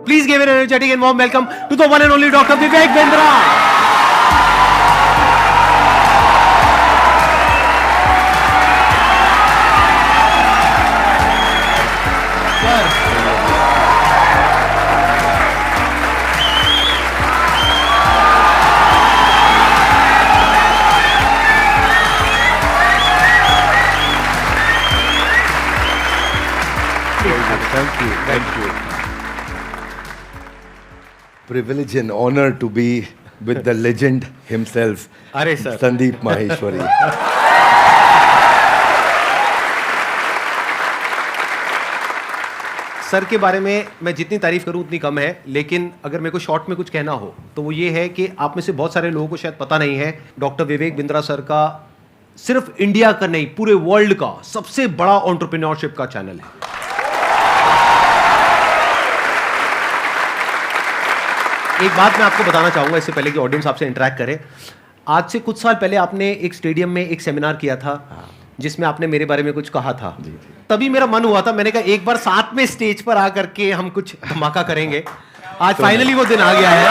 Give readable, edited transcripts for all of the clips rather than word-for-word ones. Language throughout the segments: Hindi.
Please give an energetic and warm welcome to the one and only Dr. Vivek Bindra. Thank you. Privilege and honor to be with the legend himself, अरे सर, Sandeep Maheshwari. सर के बारे में मैं जितनी तारीफ करूं उतनी कम है, लेकिन अगर मेरे को शॉर्ट में कुछ कहना हो तो वो ये है कि आप में से बहुत सारे लोगों को शायद पता नहीं है, डॉक्टर विवेक बिंद्रा सर का सिर्फ इंडिया का नहीं पूरे वर्ल्ड का सबसे बड़ा एंटरप्रेन्योरशिप का चैनल है। एक बात मैं आपको बताना चाहूंगा इससे पहले कि ऑडियंस आपसे इंटरेक्ट करे। आज से कुछ साल पहले आपने एक स्टेडियम में एक सेमिनार किया था जिसमें आपने मेरे बारे में कुछ कहा था। तभी मेरा मन हुआ था, मैंने कहा एक बार साथ में स्टेज पर आकर के हम कुछ धमाका करेंगे। आज फाइनली वो दिन आ गया है।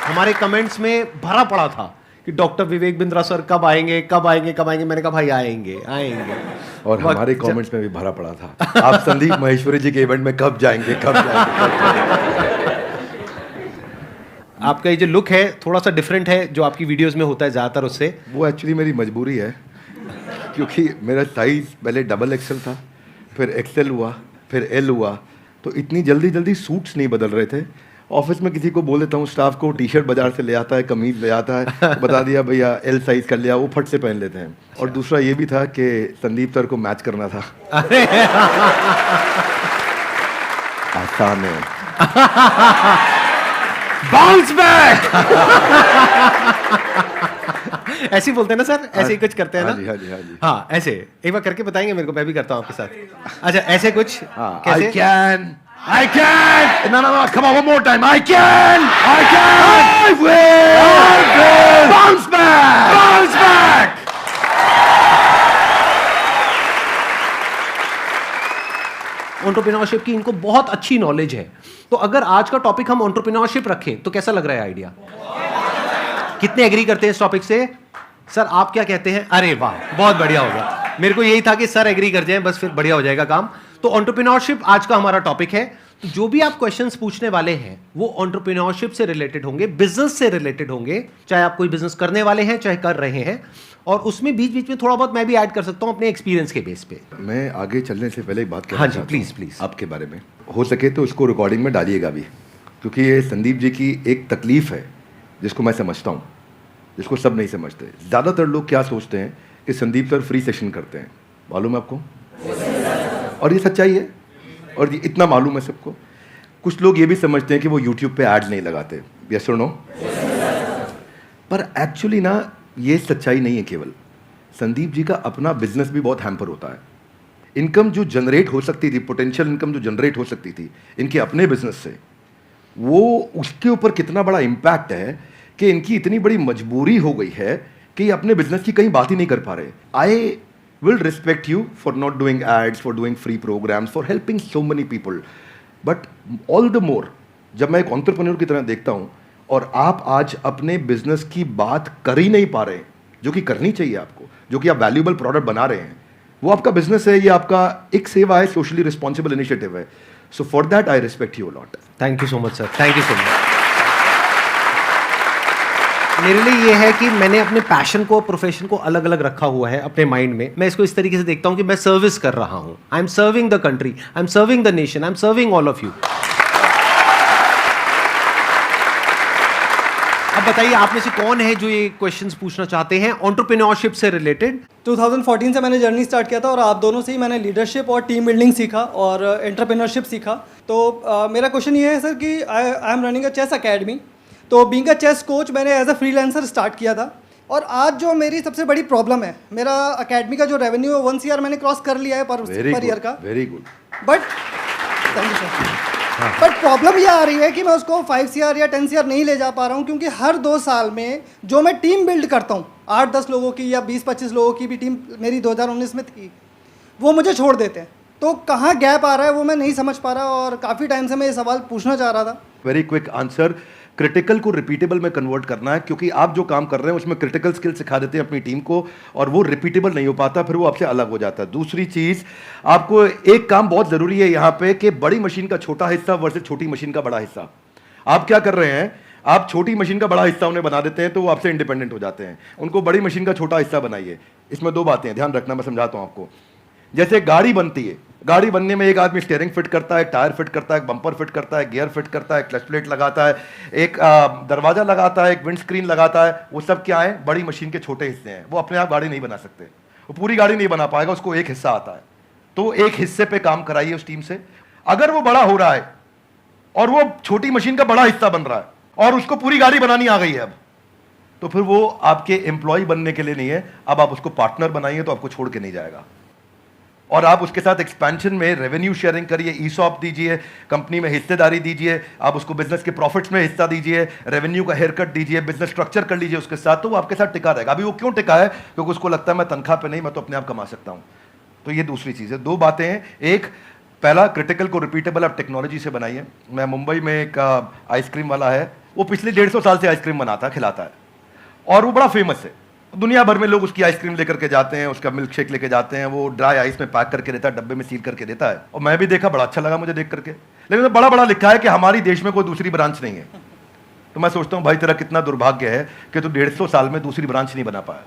हमारे कमेंट्स में भरा पड़ा था कि डॉक्टर विवेक बिंद्रा सर कब आएंगे कब आएंगे कब आएंगे। मैंने कहा भाई आएंगे आएंगे। और हमारे कमेंट्स में भी भरा पड़ा था, आप संदीप महेश्वरी जी के इवेंट में कब जाएंगे कब जाएंगे। आपका ये जो लुक है थोड़ा सा डिफरेंट है जो आपकी वीडियोस में होता है ज़्यादातर उससे। वो एक्चुअली मेरी मजबूरी है, क्योंकि मेरा साइज पहले डबल एक्सेल था, फिर एक्सेल हुआ, फिर एल हुआ, तो इतनी जल्दी जल्दी सूट्स नहीं बदल रहे थे। ऑफिस में किसी को बोल देता हूँ, स्टाफ को टी शर्ट बाजार से ले आता है, कमीज ले आता है, तो बता दिया भैया एल साइज कर लिया, वो फट से पहन लेते हैं। और दूसरा ये भी था कि संदीप सर को मैच करना था। आसान है। Bounce back. ऐसे ही बोलते हैं ना सर, ऐसे ही कुछ करते हैं ना। हाँ जी, हाँ जी। हाँ ऐसे एक बार करके बताएंगे मेरे को, मैं भी करता हूँ आपके साथ। अच्छा ऐसे कुछ I can. No, come on, one more time. I can. I will. Bounce back. Entrepreneurship की इनको बहुत अच्छी नॉलेज है। तो अगर आज का टॉपिक हम एंटरप्रेन्योरशिप रखें तो कैसा लग रहा है आइडिया? कितने एग्री करते हैं इस टॉपिक से? सर आप क्या कहते हैं? अरे वाह बहुत बढ़िया होगा। मेरे को यही था कि सर एग्री कर जाएं, बस फिर बढ़िया हो जाएगा काम। तो एंटरप्रेन्योरशिप आज का हमारा टॉपिक है। तो जो भी आप क्वेश्चंस पूछने वाले हैं वो एंटरप्रेन्योरशिप से रिलेटेड होंगे, बिजनेस से रिलेटेड होंगे, चाहे आप कोई बिजनेस करने वाले हैं चाहे कर रहे हैं। और उसमें बीच बीच में थोड़ा बहुत मैं भी ऐड कर सकता हूं अपने एक्सपीरियंस के बेस पे। मैं आगे चलने से पहले एक बात कहना हाँ जी, चाहता प्लीज हूं प्लीज। आपके बारे में, हो सके तो इसको रिकॉर्डिंग में डालिएगा भी, क्योंकि ये संदीप जी की एक तकलीफ है जिसको मैं समझता हूँ, जिसको सब नहीं समझते। ज़्यादातर लोग क्या सोचते हैं कि संदीप सर फ्री सेशन करते हैं, मालूम है आपको? और ये सच्चाई है, और ये इतना मालूम है सबको। कुछ लोग ये भी समझते हैं कि वो यूट्यूब पे ऐड नहीं लगाते, यस और नो? पर एक्चुअली ना ये सच्चाई नहीं है। केवल संदीप जी का अपना बिजनेस भी बहुत हैम्पर होता है। इनकम जो जनरेट हो सकती थी, पोटेंशियल इनकम जो जनरेट हो सकती थी इनके अपने बिजनेस से, वो उसके ऊपर कितना बड़ा इम्पैक्ट है कि इनकी इतनी बड़ी मजबूरी हो गई है कि ये अपने बिजनेस की कहीं बात ही नहीं कर पा रहे। I will respect you for not doing ads, for doing free programs, for helping so many people, but all the more जब मैं एक एंटरप्रेन्योर की तरह देखता हूँ और आप आज अपने बिजनेस की बात कर ही नहीं पा रहे हैं, जो कि करनी चाहिए आपको, जो कि आप वैल्यूएबल प्रोडक्ट बना रहे हैं, वो आपका बिजनेस है, ये आपका एक सेवा है, सोशली रिस्पॉन्सिबल इनिशिएटिव है। So for that I respect you lot. Thank you so much sir, thank you so much. मेरे लिए ये है कि मैंने अपने पैशन को, प्रोफेशन को अलग अलग रखा हुआ है अपने माइंड में। मैं इसको इस तरीके से देखता हूं कि मैं सर्विस कर रहा हूं। I am serving the country, I am serving the nation, I am serving all of you. अब बताइए आप में से कौन है जो ये क्वेश्चंस पूछना चाहते हैं एंटरप्रेन्योरशिप से रिलेटेड? 2014 से मैंने जर्नी स्टार्ट किया था और आप दोनों से ही मैंने लीडरशिप और टीम बिल्डिंग सीखा और एंटरप्रेन्योरशिप सीखा। तो मेरा क्वेश्चन ये है सर कि I am running a chess academy. तो बीइंग अ चेस कोच मैंने एज अ फ्रीलांसर स्टार्ट किया था, और आज जो मेरी सबसे बड़ी प्रॉब्लम है, मेरा अकेडमी का जो रेवेन्यू है 1 CR मैंने क्रॉस कर लिया है पर ईयर का। Very good. But thank you sir. But problem ये आ रही है कि मैं उसको 5 CR या 10 CR नहीं ले जा पा रहा हूँ, क्योंकि हर 2 साल में जो मैं टीम बिल्ड करता हूँ 8-10 लोगों की या 20-25 लोगों की भी टीम मेरी 2019 में थी, वो मुझे छोड़ देते हैं। तो कहाँ गैप आ रहा है वो मैं नहीं समझ पा रहा, और काफ़ी टाइम से मैं ये सवाल पूछना चाह रहा था। वेरी क्विक आंसर, क्रिटिकल को रिपीटेबल में कन्वर्ट करना है, क्योंकि आप जो काम कर रहे हैं उसमें क्रिटिकल स्किल सिखा देते हैं अपनी टीम को और वो रिपीटेबल नहीं हो पाता, फिर वो आपसे अलग हो जाता है। दूसरी चीज, आपको एक काम बहुत जरूरी है यहाँ पे कि बड़ी मशीन का छोटा हिस्सा वर्सेस छोटी मशीन का बड़ा हिस्सा। आप क्या कर रहे हैं, आप छोटी मशीन का बड़ा हिस्सा उन्हें बना देते हैं तो वो आपसे इंडिपेंडेंट हो जाते हैं, उनको बड़ी मशीन का छोटा हिस्सा बनाइए। इसमें दो बातें हैं, ध्यान रखना, मैं समझाता हूं आपको। जैसे गाड़ी बनती है, गाड़ी बनने में एक आदमी स्टीयरिंग फिट करता है, टायर फिट करता है, बम्पर फिट करता है, गियर फिट करता है, क्लच प्लेट लगाता है, एक दरवाजा लगाता है, एक विंड स्क्रीन लगाता है। वो सब क्या है, बड़ी मशीन के छोटे हिस्से हैं। वो अपने आप गाड़ी नहीं बना सकते, वो पूरी गाड़ी नहीं बना पाएगा, उसको एक हिस्सा आता है। तो एक हिस्से पे काम कराइए उस टीम से। अगर वो बड़ा हो रहा है और वो छोटी मशीन का बड़ा हिस्सा बन रहा है और उसको पूरी गाड़ी बनानी आ गई है अब, तो फिर वो आपके एम्प्लॉय बनने के लिए नहीं है, अब आप उसको पार्टनर बनाइए तो आपको छोड़ के नहीं जाएगा। और आप उसके साथ एक्सपेंशन में रेवेन्यू शेयरिंग करिए, ईसॉप दीजिए, कंपनी में हिस्सेदारी दीजिए, आप उसको बिजनेस के प्रॉफिट्स में हिस्सा दीजिए, रेवेन्यू का हेयर कट दीजिए, बिजनेस स्ट्रक्चर कर लीजिए उसके साथ, तो वो आपके साथ टिका रहेगा। अभी वो क्यों टिका है, क्योंकि उसको लगता है मैं तनख्वाह पे नहीं, मैं तो अपने आप कमा सकता हूं। तो ये दूसरी चीज़ है। दो बातें हैं, एक पहला, क्रिटिकल को रिपीटेबल आप टेक्नोलॉजी से बनाइए। मैं मुंबई में एक आइसक्रीम वाला है, वो पिछले 150 साल से आइसक्रीम बनाता है, खिलाता है, और वो बड़ा फेमस है। दुनिया भर में लोग उसकी आइसक्रीम लेकर के जाते हैं, उसका मिल्क शेक लेके जाते हैं, वो ड्राई आइस में पैक करके देता है, डब्बे में सील करके देता है। और मैं भी देखा, बड़ा अच्छा लगा मुझे देख करके, लेकिन तो बड़ा बड़ा लिखा है कि हमारी देश में कोई दूसरी ब्रांच नहीं है। तो मैं सोचता हूँ भाई तेरा कितना दुर्भाग्य है कि तू 150 साल में दूसरी ब्रांच नहीं बना पाया,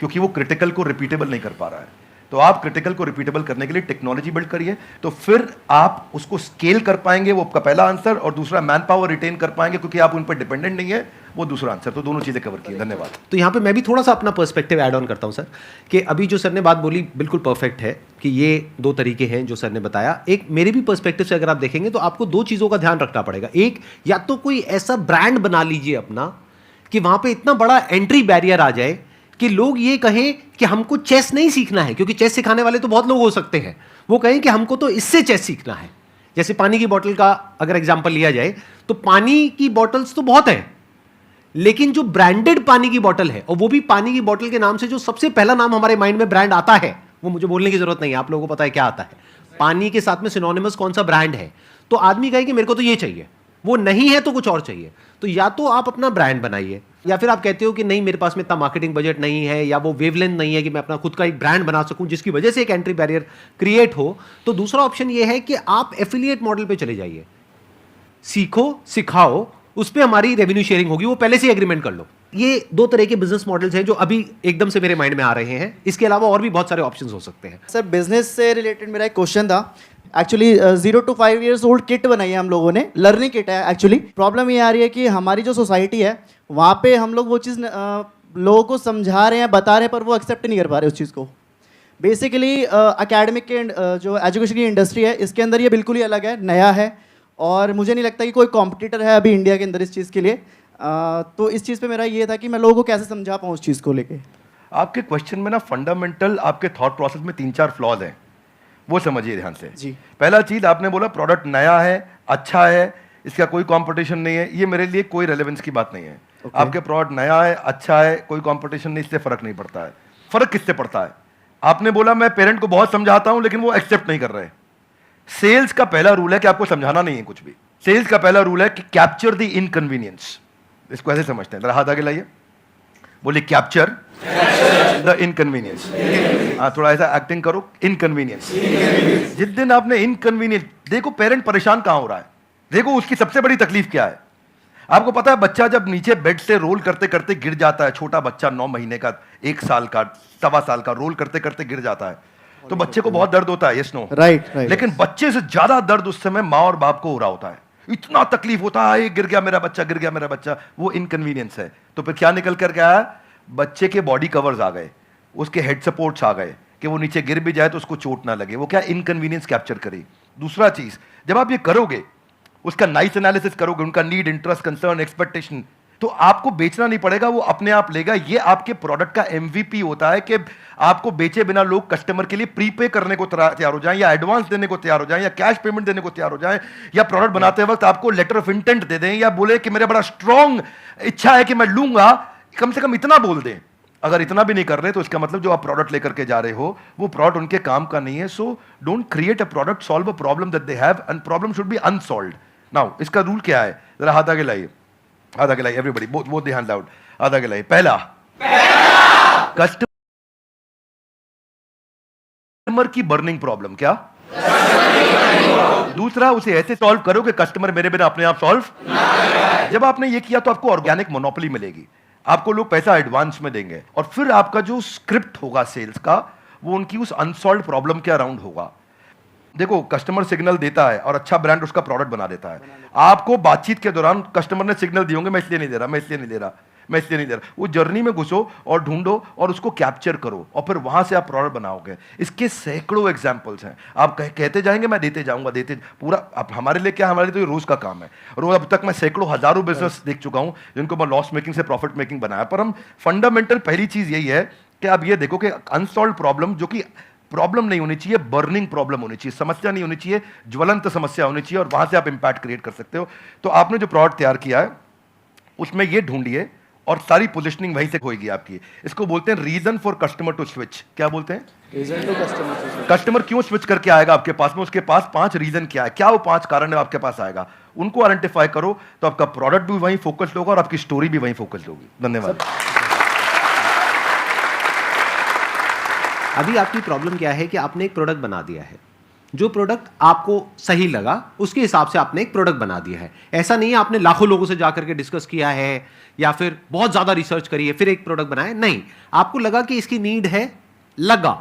क्योंकि वो क्रिटिकल को रिपीटेबल नहीं कर पा रहा है। तो आप क्रिटिकल को रिपीटेबल करने के लिए टेक्नोलॉजी बिल्ड करिए, तो फिर आप उसको स्केल कर पाएंगे, वो आपका पहला आंसर। और दूसरा, मैन पावर रिटेन कर पाएंगे, क्योंकि आप उन पर डिपेंडेंट नहीं है, वो दूसरा आंसर। तो दोनों चीजें कवर की। धन्यवाद। तो यहाँ पे मैं भी थोड़ा सा अपना पर्सपेक्टिव ऐड ऑन करता हूँ सर, कि अभी जो सर ने बात बोली बिल्कुल परफेक्ट है कि ये दो तरीके हैं जो सर ने बताया। एक मेरे भी पर्सपेक्टिव से अगर आप देखेंगे तो आपको दो चीज़ों का ध्यान रखना पड़ेगा। एक, या तो कोई ऐसा ब्रांड बना लीजिए अपना कि वहाँ पे इतना बड़ा एंट्री बैरियर आ जाए कि लोग ये कहें कि हमको चेस नहीं सीखना है, क्योंकि चेस सिखाने वाले तो बहुत लोग हो सकते हैं, वो कहें कि हमको तो इससे चेस सीखना है। जैसे पानी की बोतल का अगर एग्जांपल लिया जाए तो पानी की बोतल्स तो बहुत है, लेकिन जो ब्रांडेड पानी की बोतल है, और वो भी पानी की बोतल के नाम से जो सबसे पहला नाम हमारे माइंड में ब्रांड आता है, वो मुझे बोलने की जरूरत नहीं है, आप लोगों को पता है क्या आता है। पानी के साथ में सिनोनिमस कौन सा ब्रांड है, तो आदमी कहे कि मेरे को तो ये चाहिए, वो नहीं है तो कुछ और चाहिए। तो या तो आप अपना ब्रांड बनाइए, या फिर आप कहते हो कि नहीं मेरे पास में इतना मार्केटिंग बजट नहीं है, या वो वेवलेंथ नहीं है कि मैं अपना खुद का एक ब्रांड बना सकूं जिसकी वजह से एक एंट्री बैरियर क्रिएट हो, तो दूसरा ऑप्शन ये है कि आप एफिलिएट मॉडल पे चले जाइए, सीखो, सिखाओ, उस पर हमारी रेवेन्यू शेयरिंग होगी, वो पहले से एग्रीमेंट कर लो। ये दो तरह के बिजनेस मॉडल्स हैं जो अभी एकदम से मेरे माइंड में आ रहे हैं। इसके अलावा और भी बहुत सारे ऑप्शंस हो सकते हैं। सर बिजनेस से रिलेटेड मेरा एक क्वेश्चन था। Actually 0 to 5 years old kit बनाई है हम लोगों ने, लर्निंग किट है। एक्चुअली प्रॉब्लम ये आ रही है कि हमारी जो सोसाइटी है वहाँ पे हम लोग वो चीज़ लोगों को समझा रहे हैं, बता रहे हैं, पर वो एक्सेप्ट नहीं कर पा रहे उस चीज़ को। बेसिकली एकेडमिक के जो एजुकेशन की इंडस्ट्री है इसके अंदर ये बिल्कुल ही अलग है, नया है, और मुझे नहीं लगता कि कोई कॉम्पिटिटर है अभी इंडिया के अंदर इस चीज़ के लिए। तो इस चीज़ पे मेरा ये था कि मैं लोगों को कैसे समझा पाऊँ उस चीज़ को लेके। आपके क्वेश्चन में ना फंडामेंटल आपके थॉट प्रोसेस में 3-4 फ्लॉज हैं, वो समझिए ध्यान से। जी। पहला चीज़, आपने बोला प्रोडक्ट नया है, अच्छा है, इसका कोई कंपटीशन नहीं है। ये मेरे लिए कोई रेलेवेंस की बात नहीं है। आपके प्रोडक्ट नया है, अच्छा है, कोई कंपटीशन नहीं, इससे फर्क नहीं पड़ता है। फर्क किससे पड़ता है? आपने बोला मैं पेरेंट को बहुत समझाता हूं लेकिन वो एक्सेप्ट नहीं कर रहे। सेल्स का पहला रूल है कि आपको समझाना नहीं है कुछ भी। सेल्स का पहला रूल है कि कैप्चर द इनकन्वीनियंस। इसको ऐसे समझते हैं, जरा हाथ आगे लाइए, बोलिए कैप्चर द इनकन्वीनियंस। हाँ, थोड़ा ऐसा एक्टिंग करो, इनकन्वीनियंस। जिस दिन आपने इनकन्वीनियंस, देखो पेरेंट परेशान कहां हो रहा है, देखो उसकी सबसे बड़ी तकलीफ क्या है। आपको पता है बच्चा जब नीचे बेड से रोल करते करते गिर जाता है, छोटा बच्चा 9 महीने का, 1 साल का, 1.25 साल का, रोल करते करते गिर जाता है, तो बच्चे को बहुत दर्द होता है, यस नो? राइट। लेकिन बच्चे से ज्यादा दर्द उस समय माँ और बाप को हो रहा होता है। इतना तकलीफ होता है, गिर गया मेरा बच्चा, गिर गया मेरा बच्चा, वो इनकन्वीनियंस है। तो फिर क्या निकल कर गया? बच्चे के बॉडी कवर्स आ गए, उसके हेड सपोर्ट्स आ गए कि वो नीचे गिर भी जाए तो उसको चोट ना लगे। वो क्या इनकन्वीनियंस कैप्चर करी। दूसरा चीज, जब आप ये करोगे, उसका नाइस एनालिसिस करोगे, उनका नीड, इंटरेस्ट, कंसर्न, एक्सपेक्टेशन, तो आपको बेचना नहीं पड़ेगा, वो अपने आप लेगा। ये आपके प्रोडक्ट का एमवीपी होता है कि आपको बेचे बिना लोग कस्टमर के लिए प्रीपे करने को तैयार हो जाएं, या एडवांस देने को तैयार हो जाएं, या कैश पेमेंट देने को तैयार हो जाएं, या प्रोडक्ट बनाते वक्त आपको लेटर ऑफ इंटेंट दे दें, या बोले कि मेरा बड़ा स्ट्रॉन्ग इच्छा है कि मैं लूंगा, कम से कम इतना बोल दें अगर इतना भी नहीं कर रहे तो इसका मतलब जो आप प्रोडक्ट लेकर के जा रहे हो वो प्रोडक्ट उनके काम का नहीं है. So don't create a product, solve a problem that they have and problem should be unsolved. Now इसका रूल क्या है, जरा हाथ आगे लाइए, हाथ आगे लाइए everybody, both the hands out, हाथ आगे लाइए. पहला, कस्टमर की बर्निंग प्रॉब्लम. क्या? दूसरा, उसे ऐसे सॉल्व करो कि कस्टमर मेरे बिना अपने आप सॉल्व. जब आपने ये किया तो आपको ऑर्गेनिक मोनोपोली मिलेगी, आपको लोग पैसा एडवांस में देंगे और फिर आपका जो स्क्रिप्ट होगा सेल्स का वो उनकी उस अनसॉल्व प्रॉब्लम के अराउंड होगा. देखो, कस्टमर सिग्नल देता है और अच्छा ब्रांड उसका प्रोडक्ट बना देता है. आपको बातचीत के दौरान कस्टमर ने सिग्नल दिए होंगे, मैं इसलिए नहीं दे रहा, मैं इसलिए नहीं दे रहा, मैं इसलिए नहीं दे रहा. वो जर्नी में घुसो और ढूंढो और उसको कैप्चर करो और फिर वहां से आप प्रोडक्ट बनाओगे. इसके सैकड़ों एग्जांपल्स हैं. आप कहते जाएंगे, मैं देते जाऊंगा, देते पूरा. अब हमारे लिए क्या, हमारे लिए तो ये रोज का काम है. रोज अब तक मैं सैकड़ों हजारों बिजनेस देख चुका हूं जिनको मैं लॉस मेकिंग से प्रॉफिट मेकिंग बनाया. पर हम फंडामेंटल पहली चीज यही है कि आप ये देखो कि अनसॉल्व प्रॉब्लम, जो कि प्रॉब्लम नहीं होनी चाहिए, बर्निंग प्रॉब्लम होनी चाहिए, समस्या नहीं होनी चाहिए, ज्वलंत समस्या होनी चाहिए और वहां से आप इंपैक्ट क्रिएट कर सकते हो. तो आपने जो प्रोडक्ट तैयार किया है उसमें ये ढूंढिए और सारी पोजिशनिंग वहीं से होगी आपकी. इसको बोलते हैं reason for customer to switch. क्या बोलते हैं? Reason to customer. कस्टमर क्यों स्विच करके आएगा आपके पास में, उसके पास 5 रीजन क्या है, क्या वो 5 कारण है आपके पास आएगा. उनको आइडेंटिफाई करो तो आपका प्रोडक्ट भी वहीं फोकस्ड होगा और आपकी स्टोरी भी वहीं फोकस्ड होगी. धन्यवाद. अभी आपकी प्रॉब्लम क्या है कि आपने एक प्रोडक्ट बना दिया है, जो प्रोडक्ट आपको सही लगा उसके हिसाब से आपने एक प्रोडक्ट बना दिया है. ऐसा नहीं है आपने लाखों लोगों से जाकर के डिस्कस किया है या फिर बहुत ज्यादा रिसर्च करी है फिर एक प्रोडक्ट बनाया. नहीं, आपको लगा कि इसकी नीड है, लगा.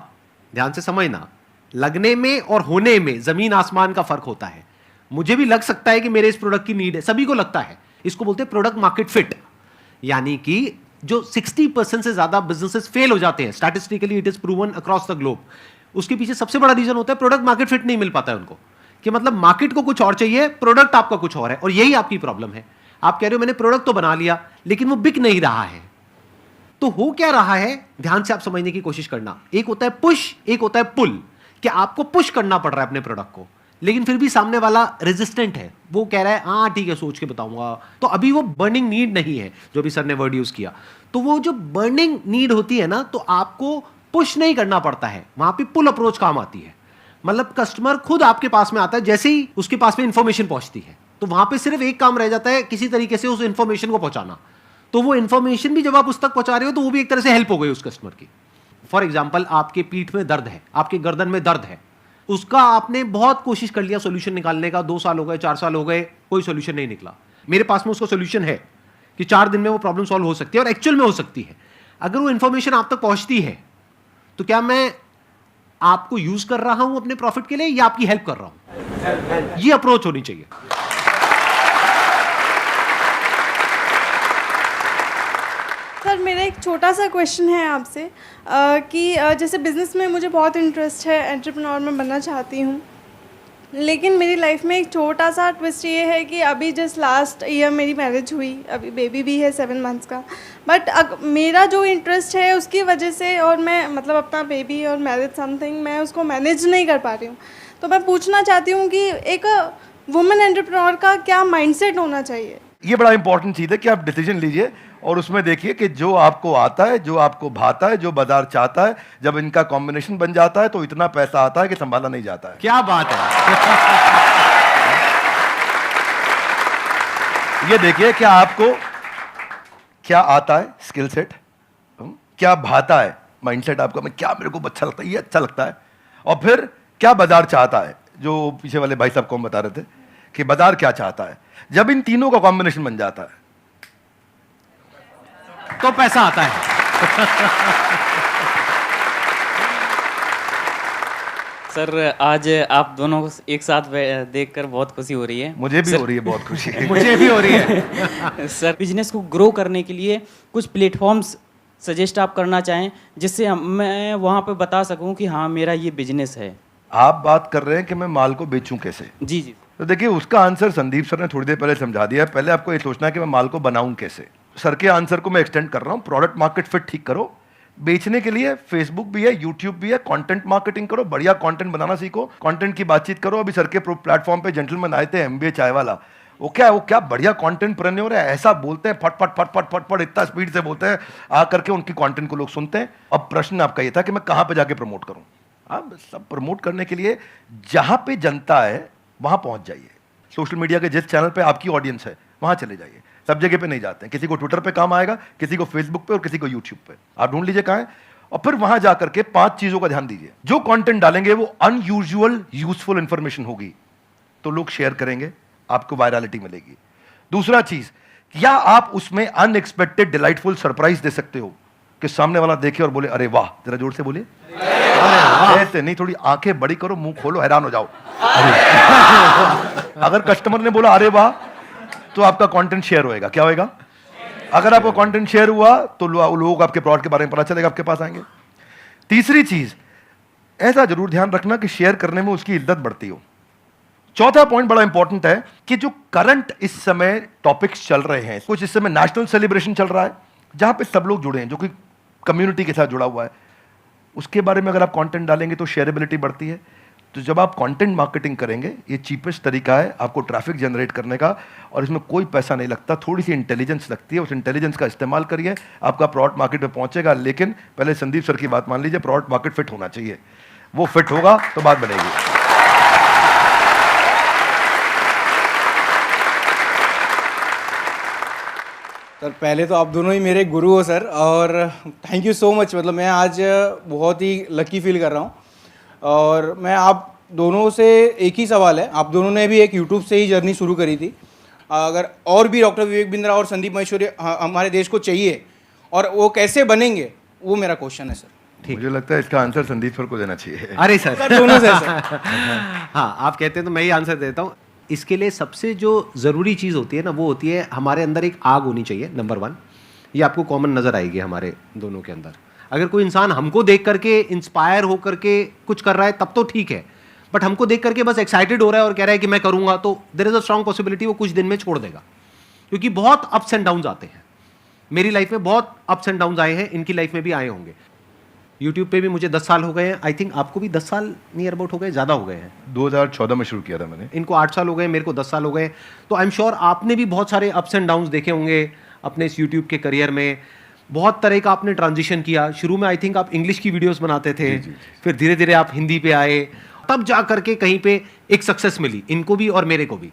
ध्यान से समझना, लगने में और होने में जमीन आसमान का फर्क होता है. मुझे भी लग सकता है कि मेरे इस प्रोडक्ट की नीड है, सभी को लगता है. इसको बोलते हैं प्रोडक्ट मार्केट फिट. यानी कि जो 60% से ज्यादा बिजनेसेस फेल हो जाते हैं, statistically it is proven across the globe, उसके पीछे सबसे बड़ा रीजन होता है प्रोडक्ट मार्केट फिट नहीं मिल पाता है उनको. कि मतलब मार्केट को कुछ और चाहिए, प्रोडक्ट आपका कुछ और है. और यही आपकी प्रॉब्लम है. आप कह रहे हो मैंने प्रोडक्ट तो बना लिया लेकिन वो बिक नहीं रहा है. तो हो क्या रहा है, ध्यान से आप समझने की कोशिश करना. एक होता है पुश, एक होता है पुल. कि आपको पुश करना पड़ रहा है अपने प्रोडक्ट को, लेकिन फिर भी सामने वाला रेजिस्टेंट है. वो कह रहा है हाँ ठीक है, सोच के बताऊंगा. तो अभी वो बर्निंग नीड नहीं है, जो भी सर ने वर्ड यूज किया. तो वो जो बर्निंग नीड होती है ना, तो आपको पुश नहीं करना पड़ता है, वहां पे पुल अप्रोच काम आती है. मतलब कस्टमर खुद आपके पास में आता है, जैसे ही उसके पास में इंफॉर्मेशन पहुंचती है तो वहां पे सिर्फ एक काम रह जाता है, किसी तरीके से उस इंफॉर्मेशन को पहुंचाना. तो वो इंफॉर्मेशन भी जब आप उस तक पहुंचा रहे हो तो वो भी एक तरह से हेल्प हो गई उस कस्टमर की. फॉर एग्जाम्पल, आपके पीठ में दर्द है, आपके गर्दन में दर्द है, उसका आपने बहुत कोशिश कर लिया सोल्यूशन निकालने का, 2 साल हो गए, 4 साल हो गए, कोई सोल्यूशन नहीं निकला. मेरे पास में उसका सोल्यूशन है कि 4 दिन में वो प्रॉब्लम सॉल्व हो सकती है और एक्चुअल में हो सकती है. अगर वो इंफॉर्मेशन आप तक पहुंचती है तो क्या मैं आपको यूज कर रहा हूं अपने प्रॉफिट के लिए या आपकी हेल्प कर रहा हूं? ये अप्रोच होनी चाहिए. सर, मेरा एक छोटा सा क्वेश्चन है आपसे कि जैसे बिज़नेस में मुझे बहुत इंटरेस्ट है, एंटरप्रेन्योर में बनना चाहती हूँ, लेकिन मेरी लाइफ में एक छोटा सा ट्विस्ट ये है कि अभी जस्ट लास्ट ईयर मेरी मैरिज हुई, अभी बेबी भी है 7 मंथ्स का. बट मेरा जो इंटरेस्ट है उसकी वजह से, और मैं मतलब अपना बेबी और मैरिज समथिंग मैं उसको मैनेज नहीं कर पा रही हूँ. तो मैं पूछना चाहती हूँ कि एक वुमेन एंटरप्रेन्योर का क्या माइंडसेट होना चाहिए? ये बड़ा इंपॉर्टेंट चीज है कि आप डिसीजन लीजिए और उसमें देखिए कि जो आपको आता है, जो आपको भाता है, जो बाजार चाहता है, जब इनका कॉम्बिनेशन बन जाता है तो इतना पैसा आता है कि संभाला नहीं जाता है. क्या बात है. ये देखिए क्या आपको क्या आता है, स्किल सेट, क्या भाता है, माइंडसेट आपका, मैं क्या, मेरे को अच्छा लगता है, ये अच्छा लगता है, और फिर क्या बाजार चाहता है, जो पीछे वाले भाई साहब को हम बता रहे थे कि बाजार क्या चाहता है. जब इन तीनों का कॉम्बिनेशन बन जाता है तो पैसा आता है. सर, आज आप दोनों को एक साथ देखकर बहुत खुशी हो रही है. मुझे भी हो रही है बहुत खुशी. मुझे भी हो रही है. सर, बिजनेस को ग्रो करने के लिए कुछ प्लेटफॉर्म्स सजेस्ट आप करना चाहें जिससे मैं वहाँ पे बता सकूं कि हाँ मेरा ये बिजनेस है. आप बात कर रहे हैं कि मैं माल को बेचूं कैसे. जी जी. तो देखिए उसका आंसर संदीप सर ने थोड़ी देर पहले समझा दिया. पहले आपको ये सोचना है कि मैं माल को बनाऊं कैसे. सर के आंसर को मैं एक्सटेंड कर रहा हूं. प्रोडक्ट मार्केट फिट ठीक करो. बेचने के लिए फेसबुक भी है, यूट्यूब भी है, कंटेंट मार्केटिंग करो, बढ़िया कंटेंट बनाना सीखो, कंटेंट की बातचीत करो. अभी सर के प्लेटफॉर्म पे जेंटलमैन आए थे, MBA चाय वाला, वो क्या बढ़िया कंटेंट प्रेन्योर है, ऐसा बोलते हैं, फट फट फट फट फट फट इतना स्पीड से बोलते हैं, आकर के उनकी कंटेंट को लोग सुनते हैं। अब प्रश्न आपका ये था कि मैं कहां पे जाके प्रमोट करूं। अब सब प्रमोट करने के लिए जहां पे जनता है वहां पहुंच जाइए। सोशल मीडिया के जिस चैनल पे आपकी ऑडियंस है वहां चले जाइए, सब जगह पे नहीं जाते हैं। किसी को ट्विटर पे काम आएगा, किसी को फेसबुक पे और किसी को यूट्यूब पे। आप ढूंढ लीजिए कहां है, और फिर वहां जाकर के 5 चीजों का ध्यान दीजिए। जो कंटेंट डालेंगे वो अनयूजुअल यूजफुल इंफॉर्मेशन होगी तो लोग शेयर करेंगे, आपको वायरलिटी मिलेगी। दूसरा चीज, क्या आप उसमें अनएक्सपेक्टेड डिलाइटफुल सरप्राइज दे सकते हो कि सामने वाला देखे और बोले अरे वाह, जरा जोर से बोले ऐसे नहीं, थोड़ी आंखें बड़ी करो, मुंह खोलो, हैरान हो जाओ। अगर कस्टमर ने बोला अरे वाह तो आपका कंटेंट शेयर होएगा। क्या होएगा? अगर आपका कंटेंट शेयर हुआ तो लोग आपके प्रोडक्ट के बारे में पता चलेगा, आपके पास आएंगे। तीसरी चीज, ऐसा जरूर ध्यान रखना कि शेयर करने में उसकी इज्जत बढ़ती हो। चौथा पॉइंट बड़ा इंपॉर्टेंट है कि जो करंट इस समय टॉपिक्स चल रहे हैं, कुछ इस समय नेशनल सेलिब्रेशन चल रहा है जहां पे सब लोग जुड़े हैं, जो कि कम्युनिटी के साथ जुड़ा हुआ है, उसके बारे में अगर आप कंटेंट डालेंगे तो शेयरेबिलिटी बढ़ती है। तो जब आप कंटेंट मार्केटिंग करेंगे, ये चीपेस्ट तरीका है आपको ट्रैफिक जनरेट करने का, और इसमें कोई पैसा नहीं लगता, थोड़ी सी इंटेलिजेंस लगती है। उस इंटेलिजेंस का इस्तेमाल करिए, आपका प्रोडक्ट मार्केट में पहुंचेगा। लेकिन पहले संदीप सर की बात मान लीजिए, प्रोडक्ट मार्केट फिट होना चाहिए। वो फिट होगा तो बात बनेगी। सर पहले तो आप दोनों ही मेरे गुरु हो सर, और थैंक यू सो मच। मतलब मैं आज बहुत ही लकी फील कर रहा हूँ। और मैं आप दोनों से एक ही सवाल है, आप दोनों ने भी एक यूट्यूब से ही जर्नी शुरू करी थी, अगर और भी डॉक्टर विवेक बिंद्रा और संदीप महेश्वरी हमारे देश को चाहिए, और वो कैसे बनेंगे, वो मेरा क्वेश्चन है सर। मुझे लगता है इसका आंसर संदीप सर को देना चाहिए। अरे सर दोनों से सर। हाँ, आप कहते हैं तो मैं ही आंसर देता हूँ। इसके लिए सबसे जो ज़रूरी चीज़ होती है ना, वो होती है हमारे अंदर एक आग होनी चाहिए, नंबर 1। ये आपको कॉमन नज़र आएगी हमारे दोनों के अंदर। अगर कोई इंसान हमको देख करके इंस्पायर हो करके कुछ कर रहा है तब तो ठीक है, बट हमको देख करके बस एक्साइटेड हो रहा है और कह रहा है कि मैं करूँगा, तो there is a strong possibility वो कुछ दिन में छोड़ देगा। क्योंकि बहुत अप्स एंड डाउन्स आते हैं। मेरी लाइफ में बहुत अप्स एंड डाउन्स आए हैं, इनकी लाइफ में भी आए होंगे। यूट्यूब पे भी मुझे 10 साल हो गए हैं, आई थिंक आपको भी 10 साल नियर अबाउट हो गए, ज़्यादा हो गए हैं। 2014 में शुरू किया था मैंने। इनको 8 साल हो गए, मेरे को 10 साल हो गए। तो आई एम श्योर आपने भी बहुत सारे अप्स एंड डाउन्स देखे होंगे अपने इस यूट्यूब के करियर में। बहुत तरह का आपने ट्रांजिशन किया। शुरू में आई थिंक आप इंग्लिश की वीडियोस बनाते थे, फिर धीरे धीरे आप हिंदी पे आए, तब जा करके कहीं पे एक सक्सेस मिली इनको भी और मेरे को भी।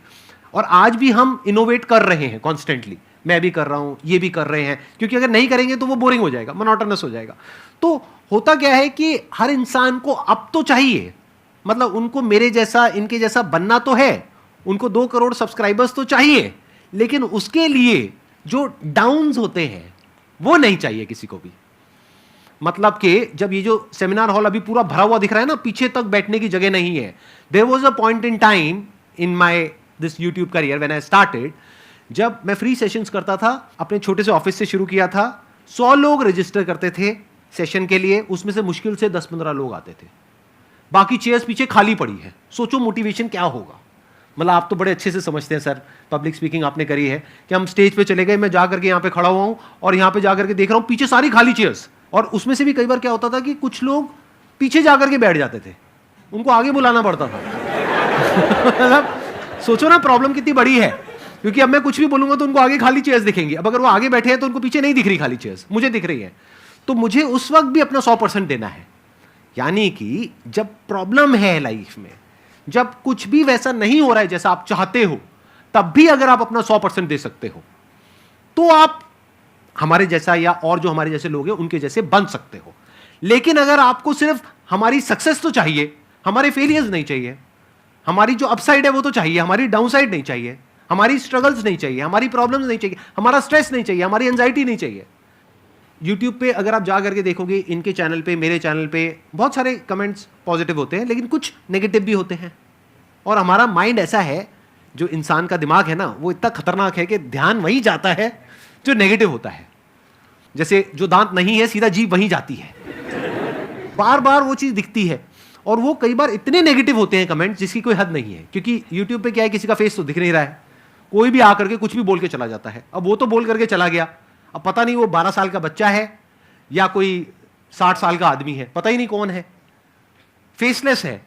और आज भी हम इनोवेट कर रहे हैं कॉन्स्टेंटली। मैं भी कर रहा हूँ, ये भी कर रहे हैं, क्योंकि अगर नहीं करेंगे तो वो बोरिंग हो जाएगा, मोनोटोनस हो जाएगा। तो होता क्या है कि हर इंसान को अब तो चाहिए, मतलब उनको मेरे जैसा इनके जैसा बनना तो है, उनको 2 करोड़ सब्सक्राइबर्स तो चाहिए, लेकिन उसके लिए जो डाउन्स होते हैं वो नहीं चाहिए किसी को भी। मतलब कि जब ये जो सेमिनार हॉल अभी पूरा भरा हुआ दिख रहा है ना, पीछे तक बैठने की जगह नहीं है। There was a point in time in my this YouTube career when I started, जब मैं फ्री सेशंस करता था, अपने छोटे से ऑफिस से शुरू किया था। 100 लोग रजिस्टर करते थे सेशन के लिए, उसमें से मुश्किल से 10-15 लोग आते थे, बाकी चेयर्स पीछे खाली पड़ी है। सोचो मोटिवेशन क्या होगा। मतलब आप तो बड़े अच्छे से समझते हैं सर, पब्लिक स्पीकिंग आपने करी है, कि हम स्टेज पे चले गए, मैं जा करके यहाँ पे खड़ा हुआ हूँ और यहाँ पे जा करके देख रहा हूँ पीछे सारी खाली चेयर्स, और उसमें से भी कई बार क्या होता था कि कुछ लोग पीछे जा करके बैठ जाते थे, उनको आगे बुलाना पड़ता था। मतलब सोचो ना प्रॉब्लम कितनी बड़ी है, क्योंकि अब मैं कुछ भी बोलूंगा तो उनको आगे खाली चेयर्स दिखेंगी। अब अगर वो आगे बैठे हैं तो उनको पीछे नहीं दिख रही खाली चेयर्स, मुझे दिख रही है। तो मुझे उस वक्त भी अपना 100% देना है। यानी कि जब प्रॉब्लम है लाइफ में, जब कुछ भी वैसा नहीं हो रहा है जैसा आप चाहते हो, तब भी अगर आप अपना 100% दे सकते हो तो आप हमारे जैसा या और जो हमारे जैसे लोग हैं उनके जैसे बन सकते हो। लेकिन अगर आपको सिर्फ हमारी सक्सेस तो चाहिए, हमारे फेलियर्स नहीं चाहिए, हमारी जो अपसाइड है वो तो चाहिए, हमारी डाउनसाइड नहीं चाहिए, हमारी स्ट्रगल्स नहीं चाहिए, हमारी प्रॉब्लम्स नहीं चाहिए, हमारा स्ट्रेस नहीं चाहिए, हमारी एंजाइटी नहीं चाहिए। यूट्यूब पे अगर आप जा करके देखोगे, इनके चैनल पे, मेरे चैनल पे बहुत सारे कमेंट्स पॉजिटिव होते हैं, लेकिन कुछ नेगेटिव भी होते हैं। और हमारा माइंड ऐसा है, जो इंसान का दिमाग है ना, वो इतना खतरनाक है कि ध्यान वहीं जाता है जो नेगेटिव होता है। जैसे जो दांत नहीं है, सीधा जीभ वहीं जाती है, बार बार वो चीज़ दिखती है। और वो कई बार इतने नेगेटिव होते हैं कमेंट्स जिसकी कोई हद नहीं है, क्योंकि यूट्यूब पे क्या है, किसी का फेस तो दिख नहीं रहा है, कोई भी आकर के कुछ भी बोल के चला जाता है। अब वो तो बोल करके चला गया, अब पता नहीं वो 12 साल का बच्चा है या कोई 60 साल का आदमी है, पता ही नहीं कौन है, फेसलेस है,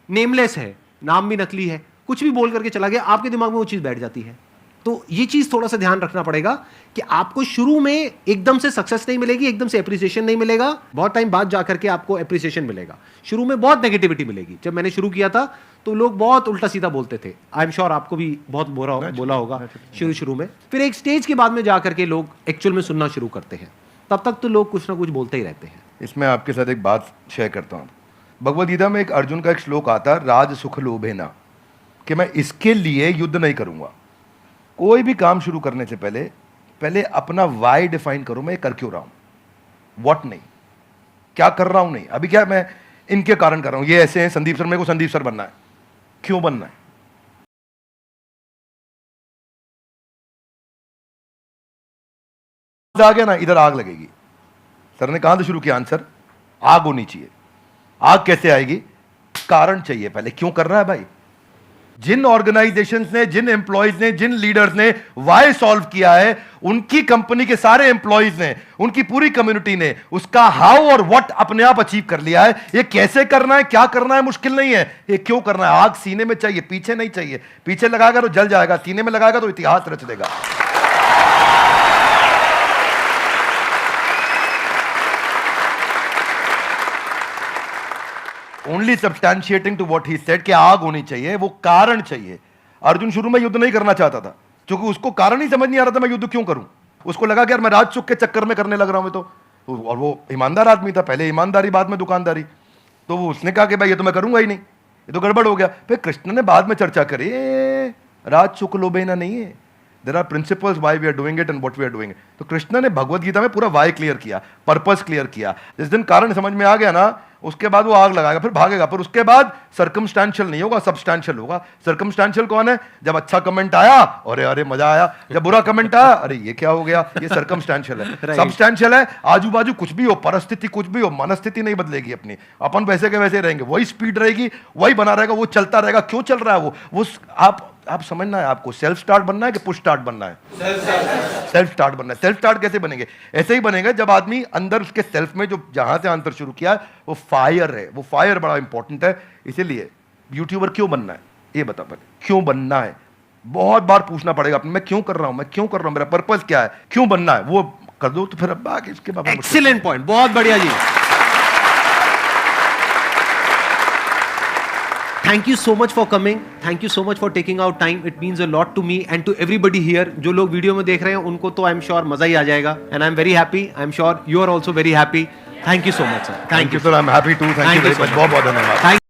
नेमलेस है, नाम भी नकली है, कुछ भी बोल करके चला गया, आपके दिमाग में वो चीज़ बैठ जाती है। तो ये चीज़ थोड़ा सा ध्यान रखना पड़ेगा कि आपको शुरू में एकदम से सक्सेस नहीं मिलेगी, एकदम से एप्रिसिएशन नहीं मिलेगा, बहुत टाइम बाद जाकर के आपको एप्रिसिएशन मिलेगा। शुरू में बहुत नेगेटिविटी मिलेगी। जब मैंने शुरू किया था तो लोग बहुत उल्टा सीधा बोलते थे, आई एम श्योर आपको भी बहुत बोला होगा शुरू में। फिर एक स्टेज के बाद में जाकर के लोग एक्चुअल में सुनना शुरू करते हैं, तब तक तो लोग कुछ ना कुछ बोलते ही रहते हैं। इसमें आपके साथ एक बात शेयर करता हूँ। भगवद गीता में एक अर्जुन का एक श्लोक आता है, राज सुख लोभे ना, कि मैं इसके लिए युद्ध नहीं करूंगा। कोई भी काम शुरू करने से पहले अपना वाई डिफाइन करो, मैं कर क्यों रहा हूं, व्हाट नहीं, क्या कर रहा हूं नहीं। अभी क्या मैं इनके कारण कर रहा हूं, ये ऐसे हैं संदीप सर, मेरे को संदीप सर बनना है, क्यों बनना है। आ गया ना, इधर आग लगेगी। सर ने कहां से शुरू किया आंसर, आग होनी चाहिए। आग कैसे आएगी, कारण चाहिए पहले, क्यों कर रहा है भाई। जिन ऑर्गेनाइजेशंस ने, जिन एम्प्लॉयज ने, जिन लीडर्स ने वाई सॉल्व किया है, उनकी कंपनी के सारे एम्प्लॉयज ने, उनकी पूरी कम्युनिटी ने उसका हाउ और व्हाट अपने आप अचीव कर लिया है। ये कैसे करना है, क्या करना है, मुश्किल नहीं है, ये क्यों करना है। आग सीने में चाहिए, पीछे नहीं चाहिए। पीछे लगाएगा तो जल जाएगा, सीने में लगाएगा तो इतिहास रच देगा। Only substantiating to what he said कि आग होनी चाहिए, वो कारण चाहिए। अर्जुन शुरू में युद्ध नहीं करना चाहता था, क्योंकि उसको कारण ही समझ नहीं आ रहा था मैं युद्ध क्यों करूं। उसको लगा कि यार मैं राजसुख के चक्कर में करने लग रहा हूं मैं तो, और वो ईमानदार आदमी था, पहले ईमानदारी बाद में दुकानदारी। तो वो उसने कहा कि भाई ये तो मैं करूंगा ही नहीं, ये तो गड़बड़ हो गया। फिर कृष्ण ने बाद में चर्चा करी, राजसुख लोभेना नहीं है, there are principles why we are doing it and what we are doing. तो कृष्ण ने भगवद गीता में पूरा वाई क्लियर किया, पर्पस क्लियर किया। जिस दिन कारण समझ में आ गया ना, उसके बाद वो आग लगाएगा, फिर भागेगा। पर उसके बाद सर्कमस्टेंशियल नहीं होगा, सब्सटेंशियल होगा। सर्कमस्टेंशियल कौन है, जब अच्छा कमेंट आया अरे अरे मजा आया, जब बुरा कमेंट आया अरे ये क्या हो गया, ये सर्कमस्टेंशियल है। सब्सटेंशियल है, आजू बाजू कुछ भी हो, परिस्थिति कुछ भी हो, मनस्थिति नहीं बदलेगी अपनी, अपन वैसे के वैसे रहेंगे, वही स्पीड रहेगी, वही बना रहेगा, वो चलता रहेगा। क्यों चल रहा है वो आप समझना है आपको, सेल्फ स्टार्ट बनना है कि पुश स्टार्ट बनना है। सेल्फ स्टार्ट बनना है। सेल्फ स्टार्ट कैसे बनेंगे, ऐसे ही बनेगा जब आदमी अंदर उसके सेल्फ में जो जहां से आंसर शुरू किया वो फायर है। वो फायर बड़ा इंपॉर्टेंट है। इसीलिए यूट्यूबर क्यों बनना है, ये बता पहले, क्यों बनना है। बहुत बार पूछना पड़ेगा अपने, मैं क्यों कर रहा हूं, मैं क्यों कर रहा हूं, मेरा पर्पस क्या है, क्यों बनना है, वो कर दो तो फिर अब बाकी इसके बाद। एक्सीलेंट पॉइंट, बहुत बढ़िया जी। Thank you so much for coming. Thank you so much for taking out time. It means a lot to me and to everybody here. जो लोग वीडियो में देख रहे हैं उनको तो I'm sure मजा ही आ जाएगा. And I'm very happy. I'm sure you are also very happy. Thank you so much, sir. Thank you, sir. I'm happy too. Thank you very much. बहुत बहुत धन्यवाद.